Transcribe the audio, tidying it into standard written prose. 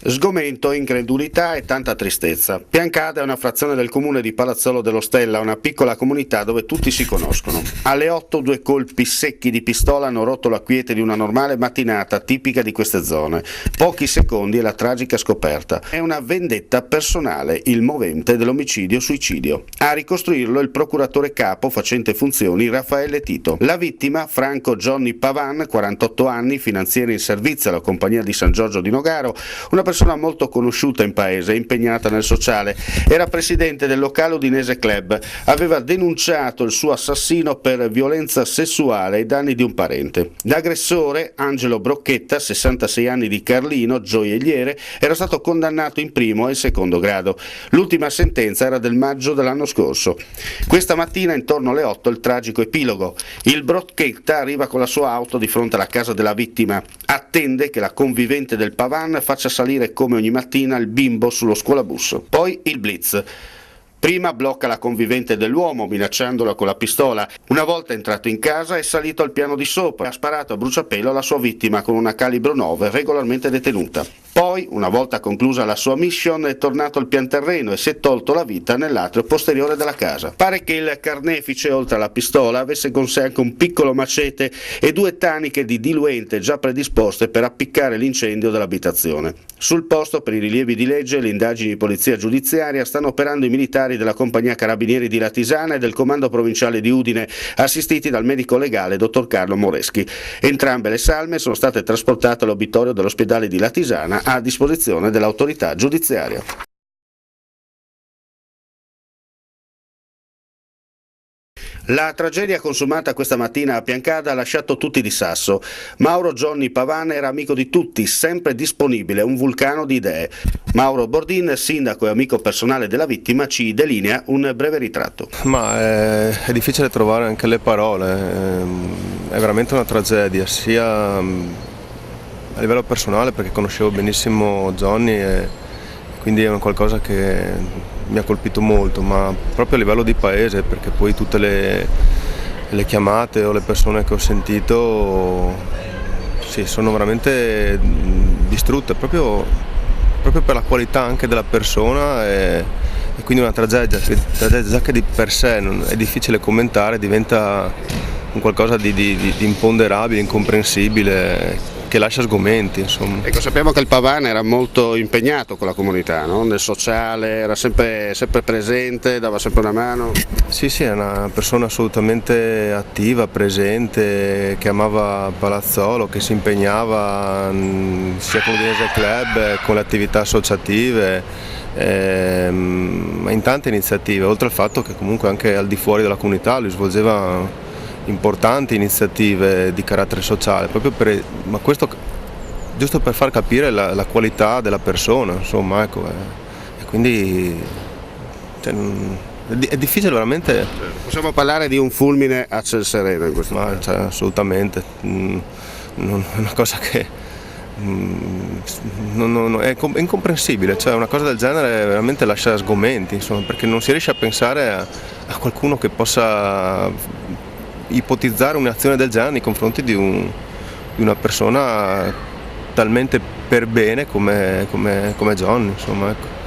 Sgomento, incredulità e tanta tristezza. Piancada è una frazione del comune di Palazzolo dello Stella, una piccola comunità dove tutti si conoscono. Alle 8 due colpi secchi di pistola hanno rotto la quiete di una normale mattinata tipica di queste zone. Pochi secondi e la tragica scoperta. È una vendetta personale, il movente dell'omicidio-suicidio. A ricostruirlo il procuratore capo facente funzioni Raffaele Tito. La vittima, Franco Johnny Pavan, 48 anni, finanziere in servizio alla compagnia di San Giorgio di Nogaro, una persona molto conosciuta in paese, impegnata nel sociale, era presidente del locale udinese Club, aveva denunciato il suo assassino per violenza sessuale ai danni di un parente. L'aggressore, Angelo Brocchetta, 66 anni di Carlino, gioielliere, era stato condannato in primo e secondo grado. L'ultima sentenza era del maggio dell'anno scorso. Questa mattina, intorno alle 8, il tragico epilogo. Il Brocchetta arriva con la sua auto di fronte alla casa della vittima, attende che la convivente del Pavan faccia salire come ogni mattina il bimbo sullo scuolabus. Poi il blitz. Prima blocca la convivente dell'uomo minacciandola con la pistola. Una volta entrato in casa è salito al piano di sopra e ha sparato a bruciapelo alla sua vittima con una calibro 9 regolarmente detenuta. Poi, una volta conclusa la sua mission, è tornato al pianterreno e si è tolto la vita nell'atrio posteriore della casa. Pare che il carnefice, oltre alla pistola, avesse con sé anche un piccolo macete e 2 taniche di diluente già predisposte per appiccare l'incendio dell'abitazione. Sul posto, per i rilievi di legge, le indagini di polizia giudiziaria stanno operando i militari della compagnia Carabinieri di Latisana e del comando provinciale di Udine, assistiti dal medico legale dottor Carlo Moreschi. Entrambe le salme sono state trasportate all'obitorio dell'ospedale di Latisana a disposizione dell'autorità giudiziaria. La tragedia consumata questa mattina a Piancada ha lasciato tutti di sasso. Mauro Johnny Pavan era amico di tutti, sempre disponibile, un vulcano di idee. Mauro Bordin, sindaco e amico personale della vittima, ci delinea un breve ritratto. È difficile trovare anche le parole, è veramente una tragedia, sia a livello personale perché conoscevo benissimo Johnny e quindi è qualcosa che mi ha colpito molto, ma proprio a livello di paese, perché poi tutte le chiamate o le persone che ho sentito sì, sono veramente distrutte, proprio per la qualità anche della persona e quindi una tragedia già che di per sé è difficile commentare, diventa un qualcosa di imponderabile, incomprensibile, che lascia sgomenti, insomma. Ecco, sappiamo che il Pavan era molto impegnato con la comunità, no? Nel sociale, era sempre presente, dava sempre una mano. Sì, è una persona assolutamente attiva, presente, che amava Palazzolo, che si impegnava sia con l'Udinese Club, con le attività associative, in tante iniziative, oltre al fatto che comunque anche al di fuori della comunità lui svolgeva importanti iniziative di carattere sociale, ma questo giusto per far capire la qualità della persona, insomma, ecco, e quindi è difficile veramente. Possiamo parlare di un fulmine a ciel sereno in questo caso? Assolutamente, è una cosa che è incomprensibile, cioè una cosa del genere veramente lascia sgomenti, insomma, perché non si riesce a pensare a qualcuno che possa ipotizzare un'azione del genere nei confronti di una persona talmente per bene come Johnny, insomma, ecco.